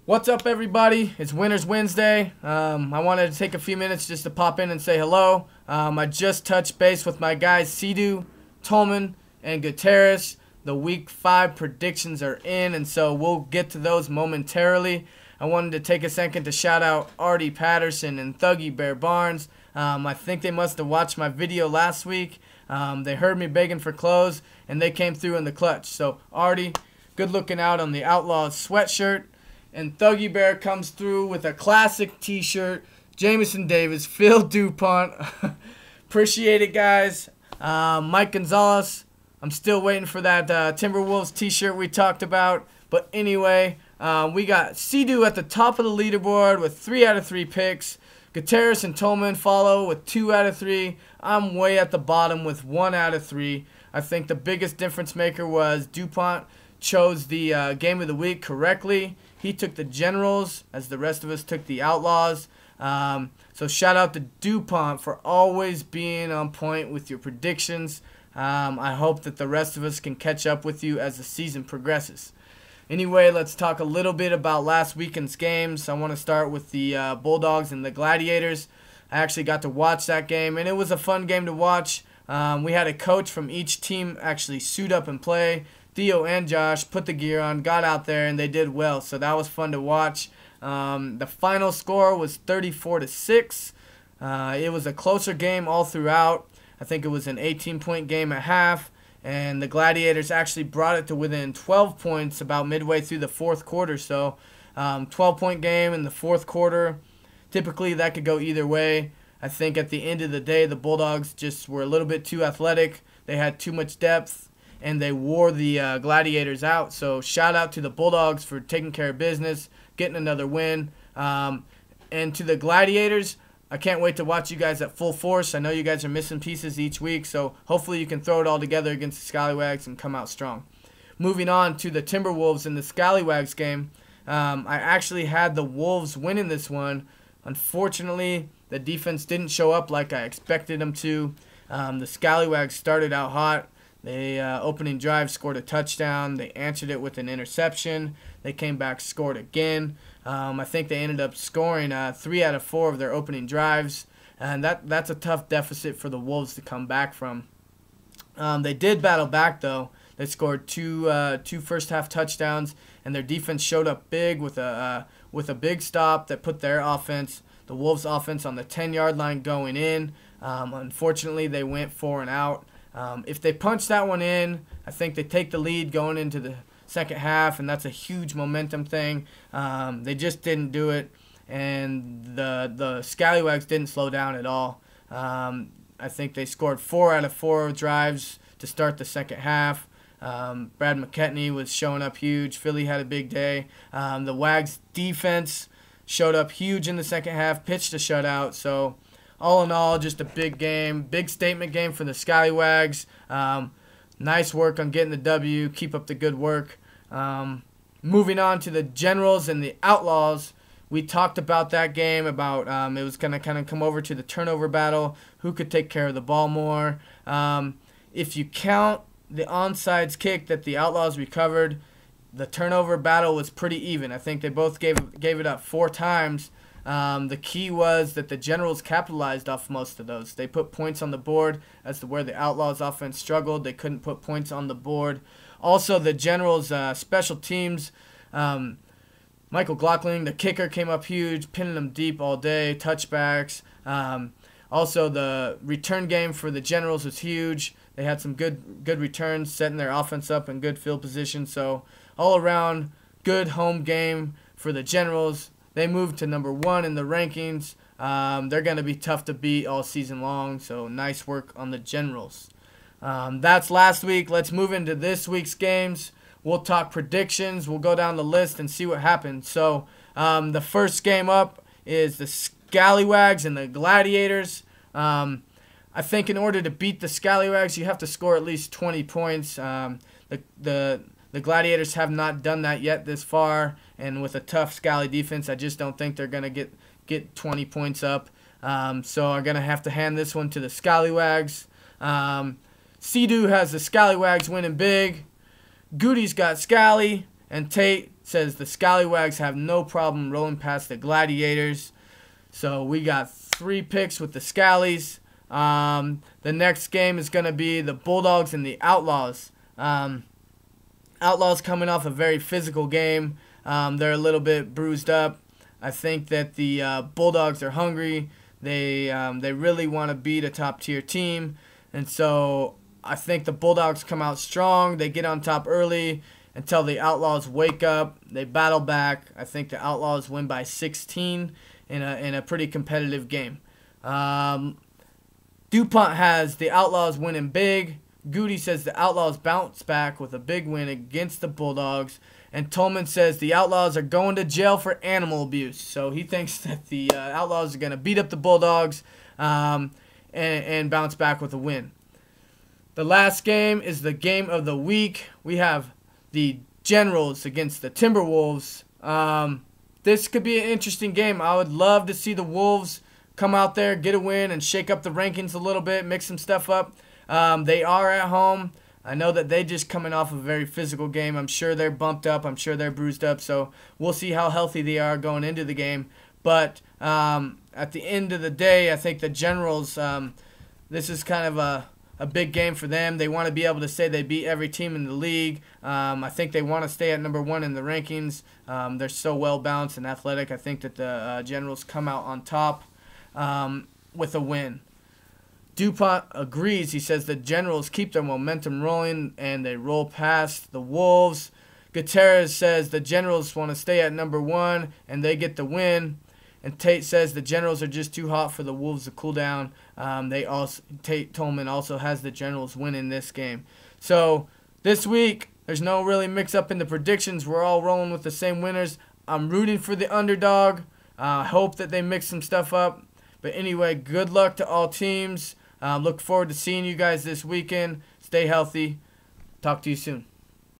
What's up, everybody? It's Winners Wednesday. I wanted to take a few minutes just to pop in and say hello. I just touched base with my guys Sidu, Tolman, and Gutierrez. The Week 5 predictions are in, and so we'll get to those momentarily. I wanted to take a second to shout out Artie Patterson and Thuggy Bear Barnes. I think they must have watched my video last week. They heard me begging for clothes, and they came through in the clutch. So, Artie, good looking out on the Outlaws sweatshirt. And Thuggy Bear comes through with a classic t-shirt. Jameson Davis, Phil DuPont. Appreciate it, guys. Mike Gonzalez. I'm still waiting for that Timberwolves t-shirt we talked about. But anyway, we got Sidu at the top of the leaderboard with 3 out of 3 picks. Gutierrez and Tolman follow with 2 out of 3. I'm way at the bottom with 1 out of 3. I think the biggest difference maker was DuPont chose the game of the week correctly. He took the Generals, as the rest of us took the Outlaws. So shout out to DuPont for always being on point with your predictions. I hope that the rest of us can catch up with you as the season progresses. Anyway, let's talk a little bit about last weekend's games. I want to start with the Bulldogs and the Gladiators. I actually got to watch that game, and it was a fun game to watch. We had a coach from each team actually suit up and play. Theo and Josh put the gear on, got out there, and they did well. So that was fun to watch. The final score was 34-6. It was a closer game all throughout. I think it was an 18-point game at half, and the Gladiators actually brought it to within 12 points about midway through the fourth quarter. So 12-point game in the fourth quarter. Typically, that could go either way. I think at the end of the day, the Bulldogs just were a little bit too athletic. They had too much depth, and they wore the Gladiators out. So shout out to the Bulldogs for taking care of business, getting another win. And to the Gladiators, I can't wait to watch you guys at full force. I know you guys are missing pieces each week, so hopefully you can throw it all together against the Scallywags and come out strong. Moving on to the Timberwolves in the Scallywags game, I actually had the Wolves winning this one. Unfortunately, the defense didn't show up like I expected them to. The Scallywags started out hot. They opening drive scored a touchdown. They answered it with an interception. They came back, scored again. I think they ended up scoring 3 out of 4 of their opening drives, and that's a tough deficit for the Wolves to come back from. They did battle back though. They scored two first half touchdowns, and their defense showed up big with a big stop that put their offense, the Wolves' offense, on the 10-yard line going in. Unfortunately, they went 4 and out. If they punch that one in, I think they take the lead going into the second half, and that's a huge momentum thing. They just didn't do it, and the Scallywags didn't slow down at all. I think they scored 4 out of 4 drives to start the second half. Brad McKetney was showing up huge. Philly had a big day. The Wags defense showed up huge in the second half, pitched a shutout. So all in all, just a big game, big statement game for the Scallywags. Nice work on getting the W. Keep up the good work. Moving on to the Generals and the Outlaws. We talked about that game, about it was going to kind of come over to the turnover battle, who could take care of the ball more. If you count the onside kick that the Outlaws recovered, the turnover battle was pretty even. I think they both gave it up 4 times. The key was that the Generals capitalized off most of those. They put points on the board as to where the Outlaws offense struggled. They couldn't put points on the board. Also, the Generals special teams, Michael Glockling, the kicker, came up huge, pinning them deep all day, touchbacks. Also, the return game for the Generals was huge. They had some good returns, setting their offense up in good field position. So all around, good home game for the Generals. They moved to number 1 in the rankings. They're going to be tough to beat all season long, so nice work on the Generals. That's last week. Let's move into this week's games. We'll talk predictions. We'll go down the list and see what happened. So the first game up is the Scallywags and the Gladiators. I think in order to beat the Scallywags, you have to score at least 20 points. The Gladiators have not done that yet this far, and with a tough Scally defense, I just don't think they're going to get 20 points up. So I'm going to have to hand this one to the Scallywags. Sidu has the Scallywags winning big. Goody's got Scally, and Tate says the Scallywags have no problem rolling past the Gladiators. So we got 3 picks with the Scallies. The next game is going to be the Bulldogs and the Outlaws. Outlaws coming off a very physical game. They're a little bit bruised up. I think that the Bulldogs are hungry. They really want to beat a top-tier team. And so I think the Bulldogs come out strong. They get on top early until the Outlaws wake up. They battle back. I think the Outlaws win by 16 in a pretty competitive game. DuPont has the Outlaws winning big. Goody says the Outlaws bounce back with a big win against the Bulldogs. And Tolman says the Outlaws are going to jail for animal abuse. So he thinks that the Outlaws are going to beat up the Bulldogs and bounce back with a win. The last game is the game of the week. We have the Generals against the Timberwolves. This could be an interesting game. I would love to see the Wolves come out there, get a win, and shake up the rankings a little bit, mix some stuff up. They are at home. I know that they just coming off a very physical game. I'm sure they're bumped up. I'm sure they're bruised up. So we'll see how healthy they are going into the game. But at the end of the day, I think the Generals, this is kind of a big game for them. They want to be able to say they beat every team in the league. I think they want to stay at number 1 in the rankings. They're so well-balanced and athletic. I think that the Generals come out on top with a win. DuPont agrees. He says the Generals keep their momentum rolling and they roll past the Wolves. Gutierrez says the Generals want to stay at number 1 and they get the win. And Tate says the Generals are just too hot for the Wolves to cool down. Tate Tolman also has the Generals winning this game. So this week, there's no really mix-up in the predictions. We're all rolling with the same winners. I'm rooting for the underdog. I hope that they mix some stuff up. But anyway, good luck to all teams. Look forward to seeing you guys this weekend. Stay healthy. Talk to you soon.